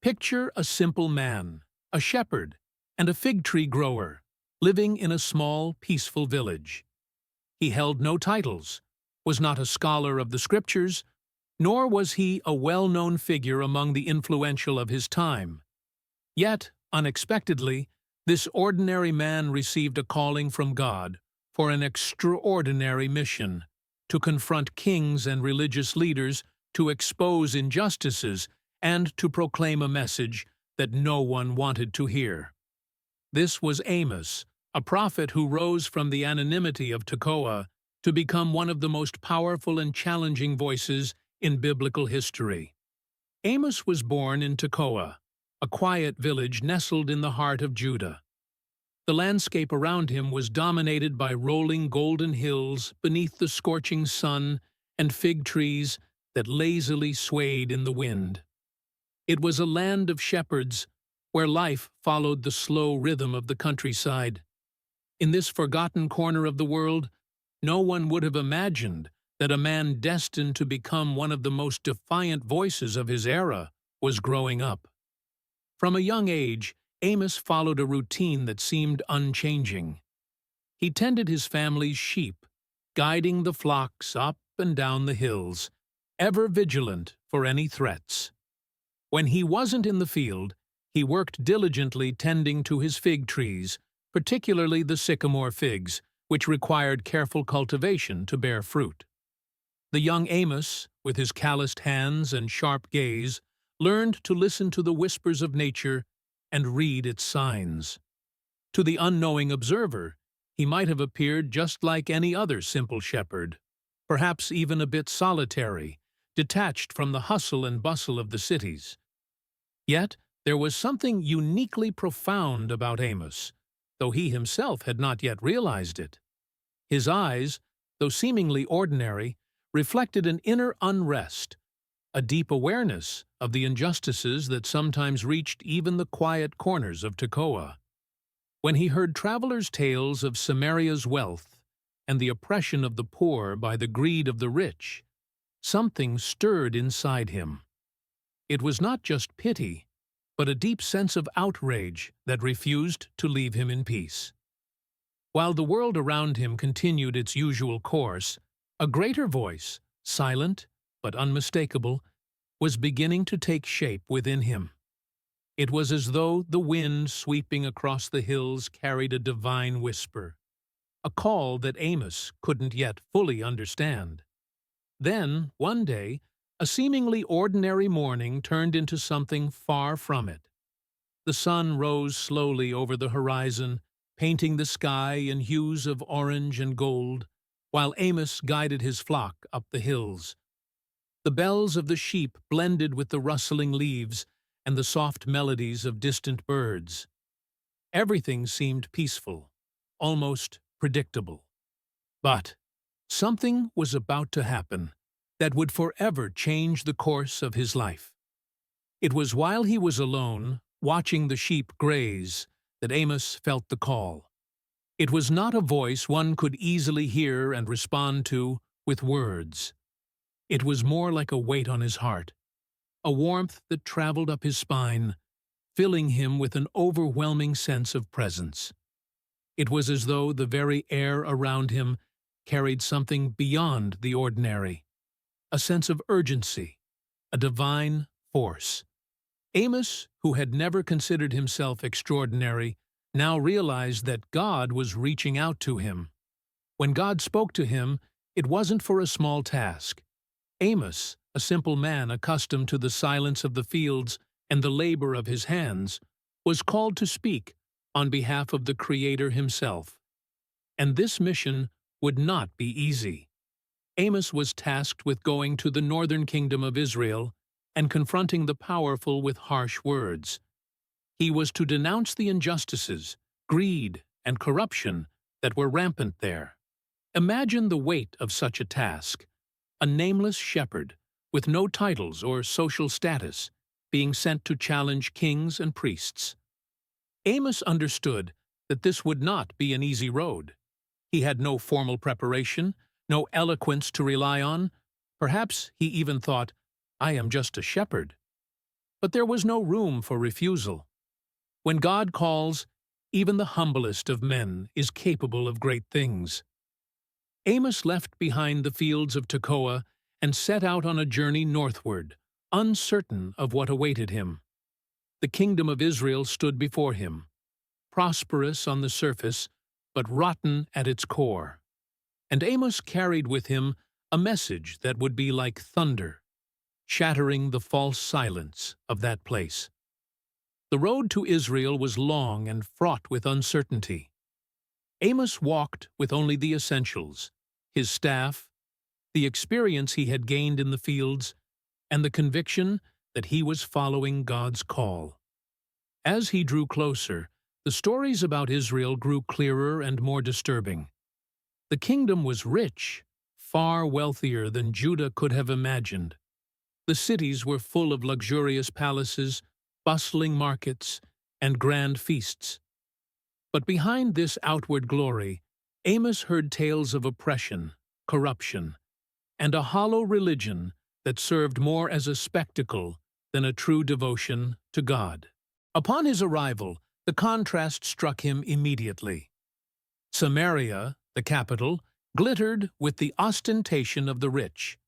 Picture a simple man, a shepherd, and a fig tree grower, living in a small, peaceful village. He held no titles, was not a scholar of the scriptures, nor was he a well-known figure among the influential of his time. Yet, unexpectedly, this ordinary man received a calling from God for an extraordinary mission: to confront kings and religious leaders, to expose injustices, and to proclaim a message that no one wanted to hear. This was Amos, a prophet who rose from the anonymity of Tekoa to become one of the most powerful and challenging voices in biblical history. Amos was born in Tekoa, a quiet village nestled in the heart of Judah. The landscape around him was dominated by rolling golden hills beneath the scorching sun and fig trees that lazily swayed in the wind. It was a land of shepherds, where life followed the slow rhythm of the countryside. In this forgotten corner of the world, no one would have imagined that a man destined to become one of the most defiant voices of his era was growing up. From a young age, Amos followed a routine that seemed unchanging. He tended his family's sheep, guiding the flocks up and down the hills, ever vigilant for any threats. When he wasn't in the field, he worked diligently tending to his fig trees, particularly the sycamore figs, which required careful cultivation to bear fruit. The young Amos, with his calloused hands and sharp gaze, learned to listen to the whispers of nature and read its signs. To the unknowing observer, he might have appeared just like any other simple shepherd, perhaps even a bit solitary, detached from the hustle and bustle of the cities. Yet there was something uniquely profound about Amos, though he himself had not yet realized it. His eyes, though seemingly ordinary, reflected an inner unrest, a deep awareness of the injustices that sometimes reached even the quiet corners of Tekoa. When he heard travelers' tales of Samaria's wealth and the oppression of the poor by the greed of the rich, something stirred inside him. It was not just pity, but a deep sense of outrage that refused to leave him in peace. While the world around him continued its usual course, a greater voice, silent but unmistakable, was beginning to take shape within him. It was as though the wind sweeping across the hills carried a divine whisper, a call that Amos couldn't yet fully understand. Then, one day, a seemingly ordinary morning turned into something far from it. The sun rose slowly over the horizon, painting the sky in hues of orange and gold, while Amos guided his flock up the hills. The bells of the sheep blended with the rustling leaves and the soft melodies of distant birds. Everything seemed peaceful, almost predictable. But something was about to happen that would forever change the course of his life. It was while he was alone, watching the sheep graze, that Amos felt the call. It was not a voice one could easily hear and respond to with words. It was more like a weight on his heart, a warmth that traveled up his spine, filling him with an overwhelming sense of presence. It was as though the very air around him carried something beyond the ordinary, a sense of urgency, a divine force. Amos, who had never considered himself extraordinary, now realized that God was reaching out to him. When God spoke to him, it wasn't for a small task. Amos, a simple man accustomed to the silence of the fields and the labor of his hands, was called to speak on behalf of the Creator himself. And this mission would not be easy. Amos was tasked with going to the northern kingdom of Israel and confronting the powerful with harsh words. He was to denounce the injustices, greed, and corruption that were rampant there. Imagine the weight of such a task: a nameless shepherd, with no titles or social status, being sent to challenge kings and priests. Amos understood that this would not be an easy road. He had no formal preparation, no eloquence to rely on. Perhaps he even thought, "I am just a shepherd." But there was no room for refusal. When God calls, even the humblest of men is capable of great things. Amos left behind the fields of Tekoa and set out on a journey northward, uncertain of what awaited him. The kingdom of Israel stood before him, prosperous on the surface, but rotten at its core. And Amos carried with him a message that would be like thunder, shattering the false silence of that place. The road to Israel was long and fraught with uncertainty. Amos walked with only the essentials, his staff, the experience he had gained in the fields, and the conviction that he was following God's call. As he drew closer, the stories about Israel grew clearer and more disturbing. The kingdom was rich, far wealthier than Judah could have imagined. The cities were full of luxurious palaces, bustling markets, and grand feasts. But behind this outward glory, Amos heard tales of oppression, corruption, and a hollow religion that served more as a spectacle than a true devotion to God. Upon his arrival, the contrast struck him immediately. Samaria, the capital, glittered with the ostentation of the rich.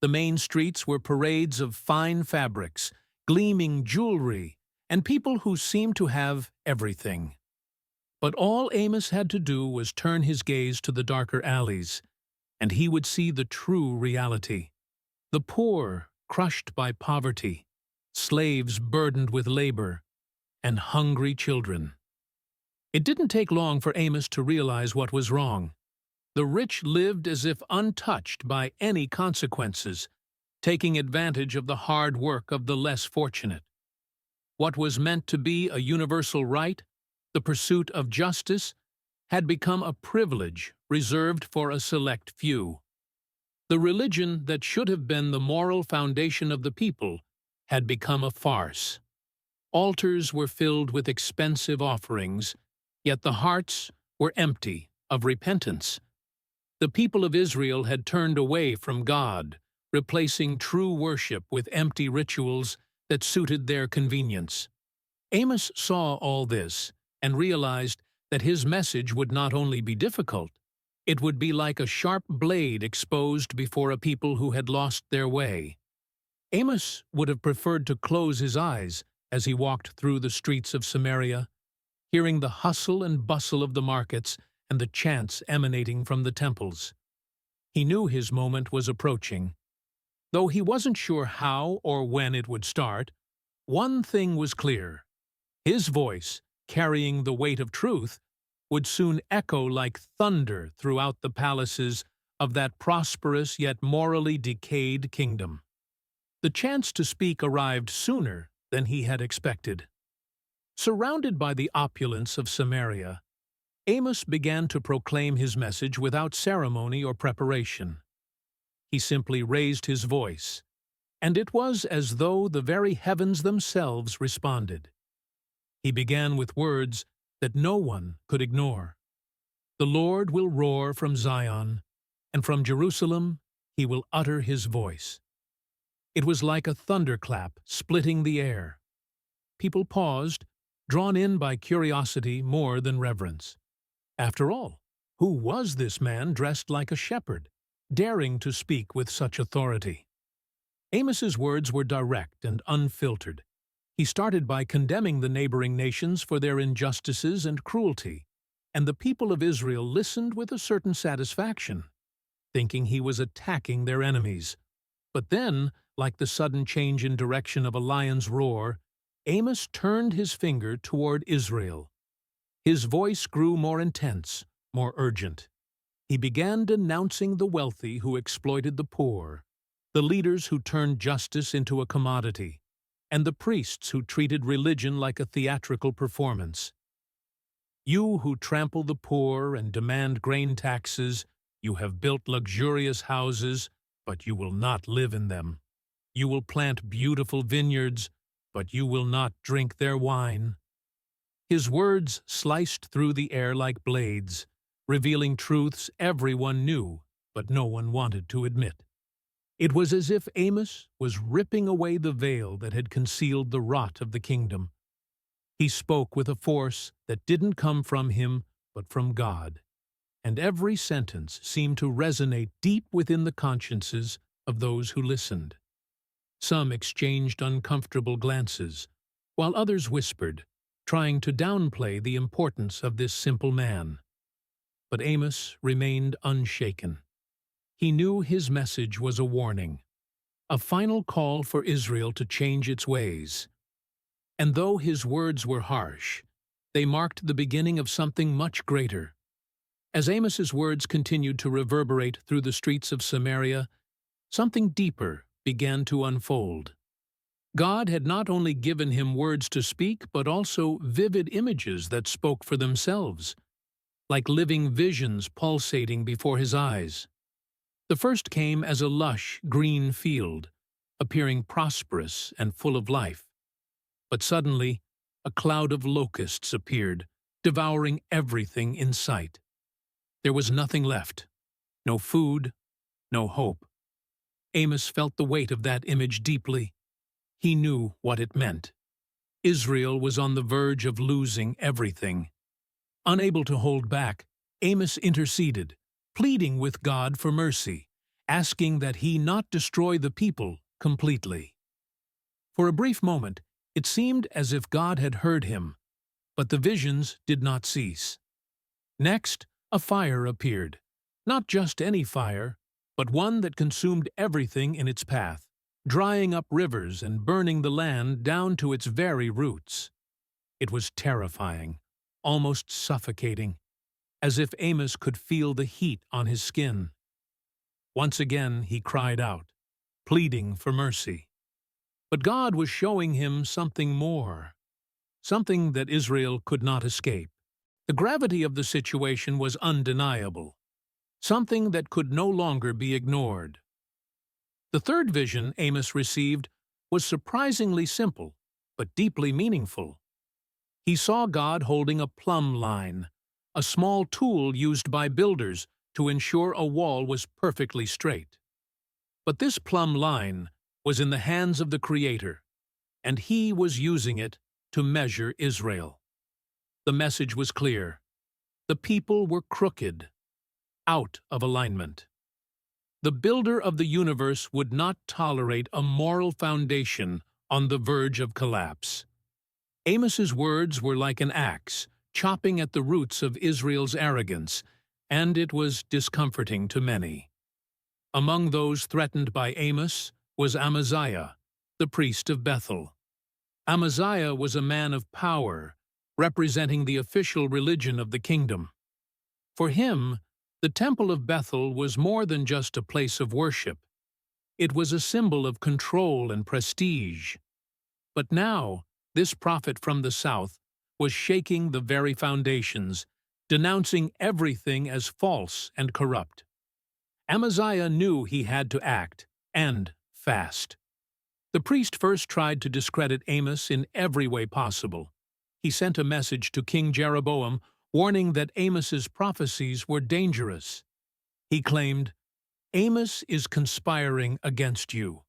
The main streets were parades of fine fabrics, gleaming jewelry, and people who seemed to have everything. But all Amos had to do was turn his gaze to the darker alleys, and he would see the true reality. The poor, crushed by poverty, slaves burdened with labor, and hungry children. It didn't take long for Amos to realize what was wrong. The rich lived as if untouched by any consequences, taking advantage of the hard work of the less fortunate. What was meant to be a universal right, the pursuit of justice, had become a privilege reserved for a select few. The religion that should have been the moral foundation of the people had become a farce. Altars were filled with expensive offerings, yet the hearts were empty of repentance. The people of Israel had turned away from God, replacing true worship with empty rituals that suited their convenience. Amos saw all this and realized that his message would not only be difficult, it would be like a sharp blade exposed before a people who had lost their way. Amos would have preferred to close his eyes as he walked through the streets of Samaria, hearing the hustle and bustle of the markets and the chants emanating from the temples. He knew his moment was approaching. Though he wasn't sure how or when it would start, one thing was clear. His voice, carrying the weight of truth, would soon echo like thunder throughout the palaces of that prosperous yet morally decayed kingdom. The chance to speak arrived sooner than he had expected. Surrounded by the opulence of Samaria, Amos began to proclaim his message without ceremony or preparation. He simply raised his voice, and it was as though the very heavens themselves responded. He began with words that no one could ignore. The Lord will roar from Zion, and from Jerusalem he will utter his voice. It was like a thunderclap splitting the air. People paused, drawn in by curiosity more than reverence. After all, who was this man dressed like a shepherd, daring to speak with such authority? Amos's words were direct and unfiltered. He started by condemning the neighboring nations for their injustices and cruelty, and the people of Israel listened with a certain satisfaction, thinking he was attacking their enemies. But then, like the sudden change in direction of a lion's roar, Amos turned his finger toward Israel. His voice grew more intense, more urgent. He began denouncing the wealthy who exploited the poor, the leaders who turned justice into a commodity, and the priests who treated religion like a theatrical performance. You who trample the poor and demand grain taxes, you have built luxurious houses, but you will not live in them. You will plant beautiful vineyards, but you will not drink their wine. His words sliced through the air like blades, revealing truths everyone knew, but no one wanted to admit. It was as if Amos was ripping away the veil that had concealed the rot of the kingdom. He spoke with a force that didn't come from him, but from God, and every sentence seemed to resonate deep within the consciences of those who listened. Some exchanged uncomfortable glances, while others whispered, trying to downplay the importance of this simple man. But Amos remained unshaken. He knew his message was a warning, a final call for Israel to change its ways. And though his words were harsh, they marked the beginning of something much greater. As Amos's words continued to reverberate through the streets of Samaria, something deeper began to unfold. God had not only given him words to speak, but also vivid images that spoke for themselves, like living visions pulsating before his eyes. The first came as a lush, green field, appearing prosperous and full of life. But suddenly, a cloud of locusts appeared, devouring everything in sight. There was nothing left, no food, no hope. Amos felt the weight of that image deeply. He knew what it meant. Israel was on the verge of losing everything. Unable to hold back, Amos interceded, pleading with God for mercy, asking that he not destroy the people completely. For a brief moment, it seemed as if God had heard him, but the visions did not cease. Next, a fire appeared, not just any fire, but one that consumed everything in its path, drying up rivers and burning the land down to its very roots. It was terrifying, almost suffocating, as if Amos could feel the heat on his skin. Once again he cried out, pleading for mercy. But God was showing him something more, something that Israel could not escape. The gravity of the situation was undeniable, something that could no longer be ignored. The third vision Amos received was surprisingly simple, but deeply meaningful. He saw God holding a plumb line, a small tool used by builders to ensure a wall was perfectly straight. But this plumb line was in the hands of the Creator, and he was using it to measure Israel. The message was clear. The people were crooked, out of alignment. The builder of the universe would not tolerate a moral foundation on the verge of collapse. Amos's words were like an axe, chopping at the roots of Israel's arrogance, and it was discomforting to many. Among those threatened by Amos was Amaziah, the priest of Bethel. Amaziah was a man of power, representing the official religion of the kingdom. For him, the Temple of Bethel was more than just a place of worship. It was a symbol of control and prestige. But now, this prophet from the south was shaking the very foundations, denouncing everything as false and corrupt. Amaziah knew he had to act, and fast. The priest first tried to discredit Amos in every way possible. He sent a message to King Jeroboam warning that Amos's prophecies were dangerous. He claimed, "Amos is conspiring against you.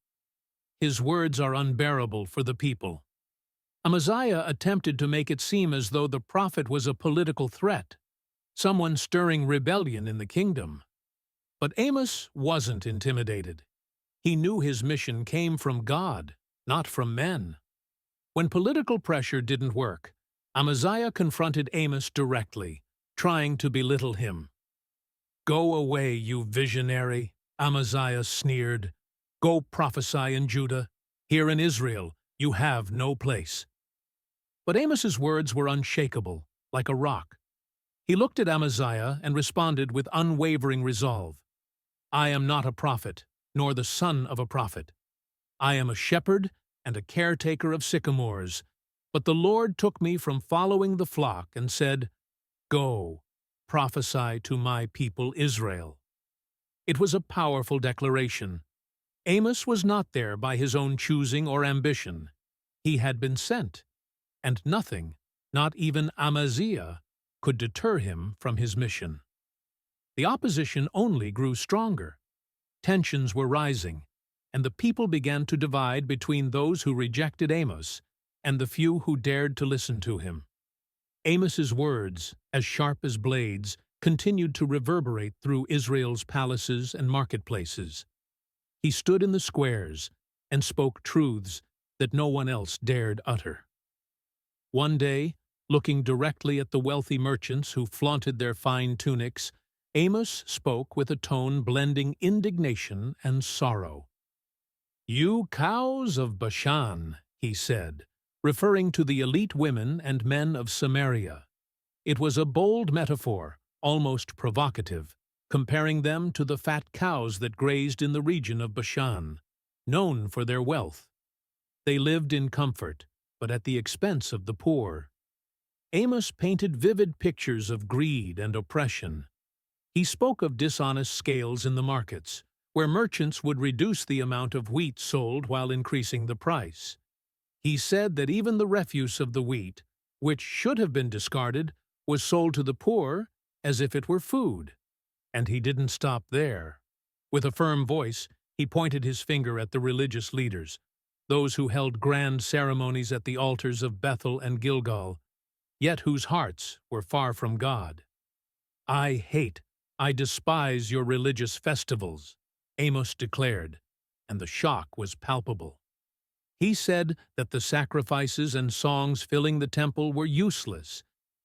His words are unbearable for the people." Amaziah attempted to make it seem as though the prophet was a political threat, someone stirring rebellion in the kingdom. But Amos wasn't intimidated. He knew his mission came from God, not from men. When political pressure didn't work, Amaziah confronted Amos directly, trying to belittle him. "Go away, you visionary," Amaziah sneered. "Go prophesy in Judah. Here in Israel, you have no place." But Amos's words were unshakable, like a rock. He looked at Amaziah and responded with unwavering resolve. "I am not a prophet, nor the son of a prophet. I am a shepherd and a caretaker of sycamores, but the Lord took me from following the flock and said, 'Go, prophesy to my people Israel.'" It was a powerful declaration. Amos was not there by his own choosing or ambition. He had been sent, and nothing, not even Amaziah, could deter him from his mission. The opposition only grew stronger. Tensions were rising, and the people began to divide between those who rejected Amos and the few who dared to listen to him. Amos's words, as sharp as blades, continued to reverberate through Israel's palaces and marketplaces. He stood in the squares and spoke truths that no one else dared utter. One day, looking directly at the wealthy merchants who flaunted their fine tunics, Amos spoke with a tone blending indignation and sorrow. "You cows of Bashan," he said, referring to the elite women and men of Samaria. It was a bold metaphor, almost provocative, comparing them to the fat cows that grazed in the region of Bashan, known for their wealth. They lived in comfort, but at the expense of the poor. Amos painted vivid pictures of greed and oppression. He spoke of dishonest scales in the markets, where merchants would reduce the amount of wheat sold while increasing the price. He said that even the refuse of the wheat, which should have been discarded, was sold to the poor as if it were food. And he didn't stop there. With a firm voice, he pointed his finger at the religious leaders, those who held grand ceremonies at the altars of Bethel and Gilgal, yet whose hearts were far from God. I despise your religious festivals," Amos declared, and the shock was palpable. He said that the sacrifices and songs filling the temple were useless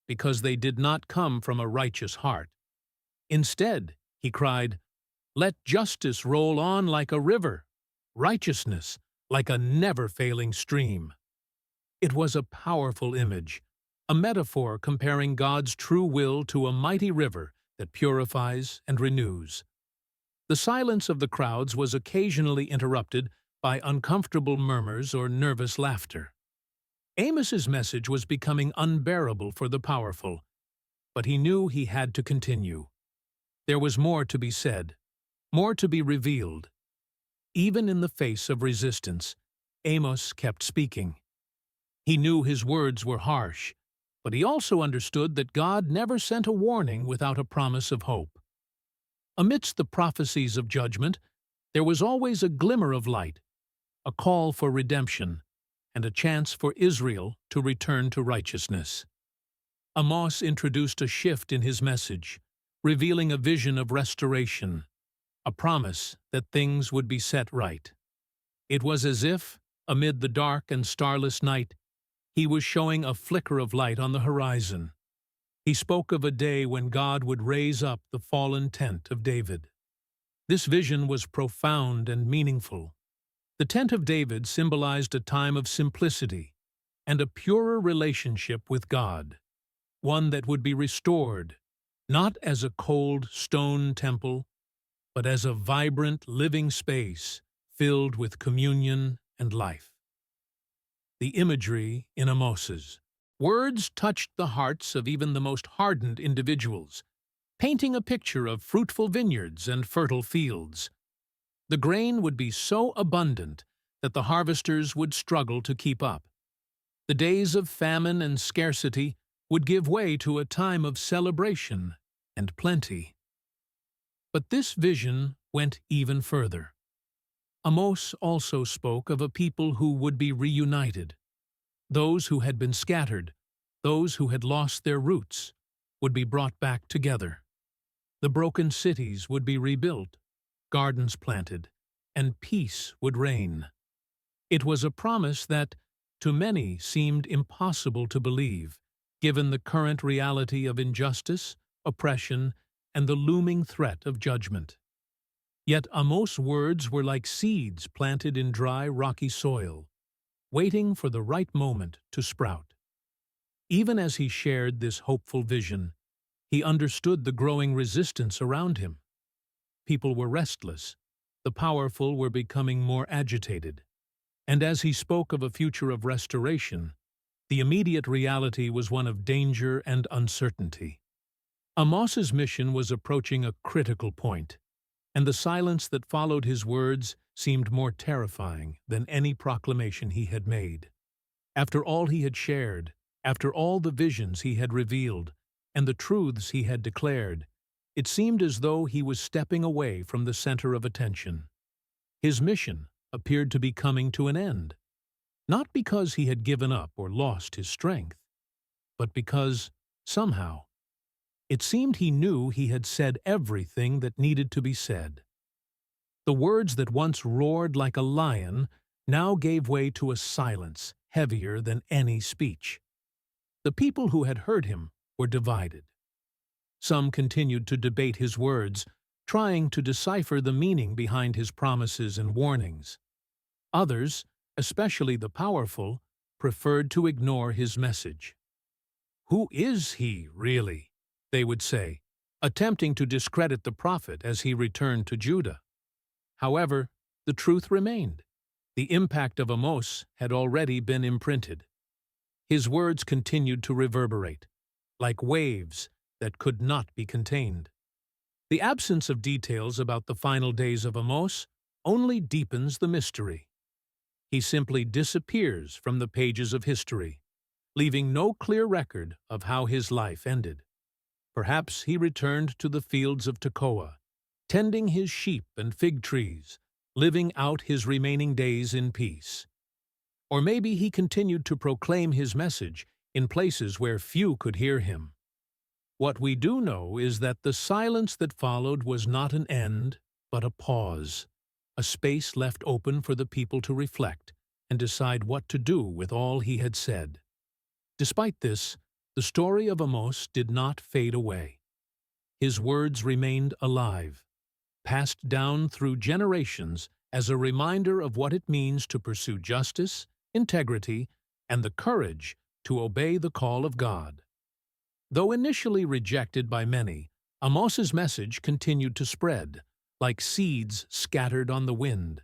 because they did not come from a righteous heart. Instead, he cried, "Let justice roll on like a river, righteousness like a never-failing stream." It was a powerful image, a metaphor comparing God's true will to a mighty river that purifies and renews. The silence of the crowds was occasionally interrupted by uncomfortable murmurs or nervous laughter. Amos's message was becoming unbearable for the powerful, but he knew he had to continue. There was more to be said, more to be revealed. Even in the face of resistance, Amos kept speaking. He knew his words were harsh, but he also understood that God never sent a warning without a promise of hope. Amidst the prophecies of judgment, there was always a glimmer of light, a call for redemption, and a chance for Israel to return to righteousness. Amos introduced a shift in his message, revealing a vision of restoration, a promise that things would be set right. It was as if, amid the dark and starless night, he was showing a flicker of light on the horizon. He spoke of a day when God would raise up the fallen tent of David. This vision was profound and meaningful. The tent of David symbolized a time of simplicity and a purer relationship with God, one that would be restored, not as a cold stone temple, but as a vibrant, living space filled with communion and life. The imagery in Amos's words touched the hearts of even the most hardened individuals, painting a picture of fruitful vineyards and fertile fields. The grain would be so abundant that the harvesters would struggle to keep up. The days of famine and scarcity would give way to a time of celebration and plenty. But this vision went even further. Amos also spoke of a people who would be reunited. Those who had been scattered, those who had lost their roots, would be brought back together. The broken cities would be rebuilt, gardens planted, and peace would reign. It was a promise that, to many, seemed impossible to believe, given the current reality of injustice, oppression, and the looming threat of judgment. Yet Amos' words were like seeds planted in dry, rocky soil, waiting for the right moment to sprout. Even as he shared this hopeful vision, he understood the growing resistance around him. People were restless, the powerful were becoming more agitated, and as he spoke of a future of restoration, the immediate reality was one of danger and uncertainty. Amos's mission was approaching a critical point, and the silence that followed his words seemed more terrifying than any proclamation he had made. After all he had shared, after all the visions he had revealed, and the truths he had declared, it seemed as though he was stepping away from the center of attention. His mission, appeared to be coming to an end, not because he had given up or lost his strength, but because, somehow, it seemed he knew he had said everything that needed to be said. The words that once roared like a lion now gave way to a silence heavier than any speech. The people who had heard him were divided. Some continued to debate his words, trying to decipher the meaning behind his promises and warnings. Others, especially the powerful, preferred to ignore his message. "Who is he, really?" they would say, attempting to discredit the prophet as he returned to Judah. However, the truth remained. The impact of Amos had already been imprinted. His words continued to reverberate, like waves that could not be contained. The absence of details about the final days of Amos only deepens the mystery. He simply disappears from the pages of history, leaving no clear record of how his life ended. Perhaps he returned to the fields of Tekoa, tending his sheep and fig trees, living out his remaining days in peace. Or maybe he continued to proclaim his message in places where few could hear him. What we do know is that the silence that followed was not an end, but a pause, a space left open for the people to reflect and decide what to do with all he had said. Despite this, the story of Amos did not fade away. His words remained alive, passed down through generations as a reminder of what it means to pursue justice, integrity, and the courage to obey the call of God. Though initially rejected by many, Amos's message continued to spread, like seeds scattered on the wind.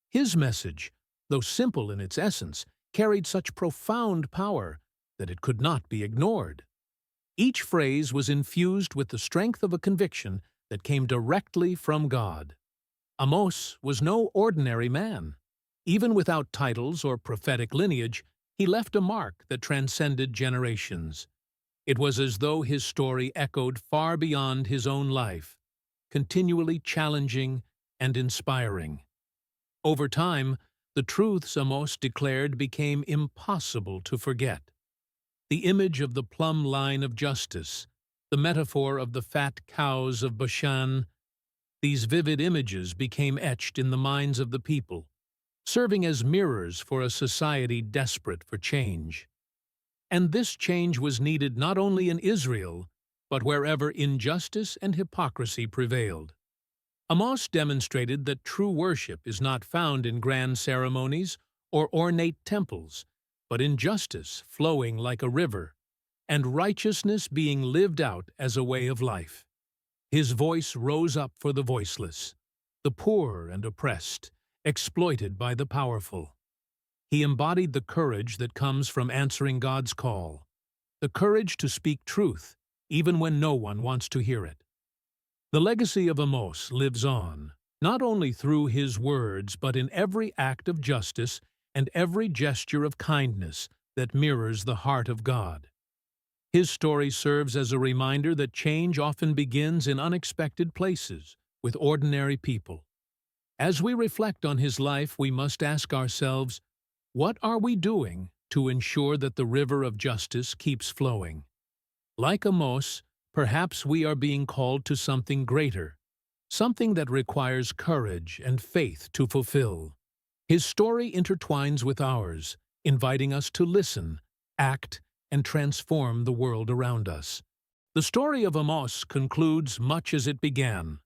His message, though simple in its essence, carried such profound power that it could not be ignored. Each phrase was infused with the strength of a conviction that came directly from God. Amos was no ordinary man. Even without titles or prophetic lineage, he left a mark that transcended generations. It was as though his story echoed far beyond his own life, continually challenging and inspiring. Over time, the truths Amos declared became impossible to forget. The image of the plumb line of justice, the metaphor of the fat cows of Bashan, these vivid images became etched in the minds of the people, serving as mirrors for a society desperate for change. And this change was needed not only in Israel, but wherever injustice and hypocrisy prevailed. Amos demonstrated that true worship is not found in grand ceremonies or ornate temples, but in justice flowing like a river, and righteousness being lived out as a way of life. His voice rose up for the voiceless, the poor and oppressed, exploited by the powerful. He embodied the courage that comes from answering God's call, the courage to speak truth, even when no one wants to hear it. The legacy of Amos lives on, not only through his words, but in every act of justice and every gesture of kindness that mirrors the heart of God. His story serves as a reminder that change often begins in unexpected places, with ordinary people. As we reflect on his life, we must ask ourselves, what are we doing to ensure that the river of justice keeps flowing? Like Amos, perhaps we are being called to something greater, something that requires courage and faith to fulfill. His story intertwines with ours, inviting us to listen, act, and transform the world around us. The story of Amos concludes much as it began,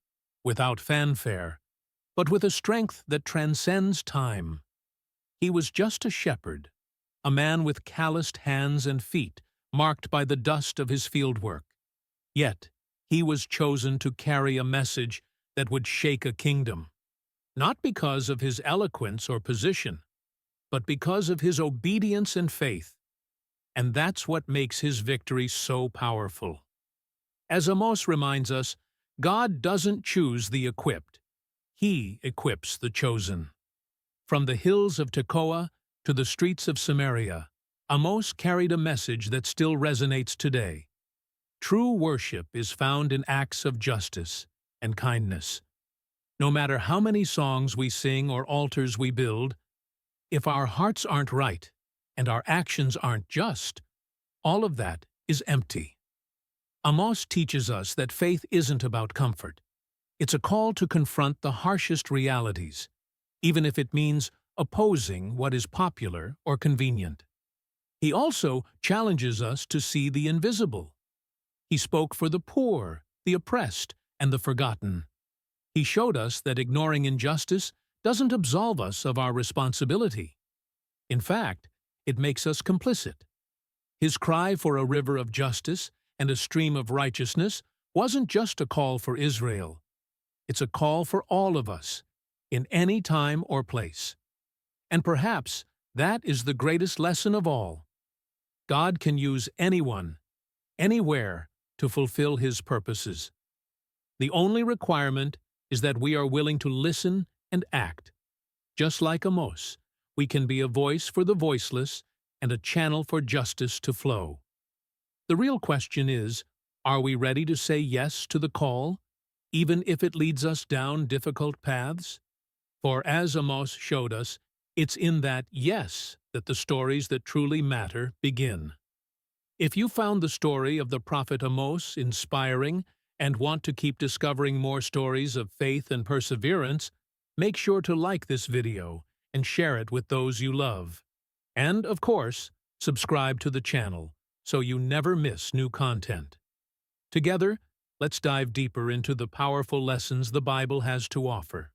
without fanfare, but with a strength that transcends time. He was just a shepherd, a man with calloused hands and feet, marked by the dust of his fieldwork. Yet, he was chosen to carry a message that would shake a kingdom, not because of his eloquence or position, but because of his obedience and faith. And that's what makes his victory so powerful. As Amos reminds us, God doesn't choose the equipped. He equips the chosen. From the hills of Tekoa to the streets of Samaria, Amos carried a message that still resonates today. True worship is found in acts of justice and kindness. No matter how many songs we sing or altars we build, if our hearts aren't right and our actions aren't just, all of that is empty. Amos teaches us that faith isn't about comfort. It's a call to confront the harshest realities, even if it means opposing what is popular or convenient. He also challenges us to see the invisible. He spoke for the poor, the oppressed, and the forgotten. He showed us that ignoring injustice doesn't absolve us of our responsibility. In fact, it makes us complicit. His cry for a river of justice and a stream of righteousness wasn't just a call for Israel. It's a call for all of us, in any time or place. And perhaps that is the greatest lesson of all. God can use anyone, anywhere, to fulfill His purposes. The only requirement is that we are willing to listen and act. Just like Amos, we can be a voice for the voiceless and a channel for justice to flow. The real question is, are we ready to say yes to the call, even if it leads us down difficult paths? For as Amos showed us, it's in that yes that the stories that truly matter begin. If you found the story of the prophet Amos inspiring and want to keep discovering more stories of faith and perseverance, make sure to like this video and share it with those you love. And, of course, subscribe to the channel so you never miss new content. Together, let's dive deeper into the powerful lessons the Bible has to offer.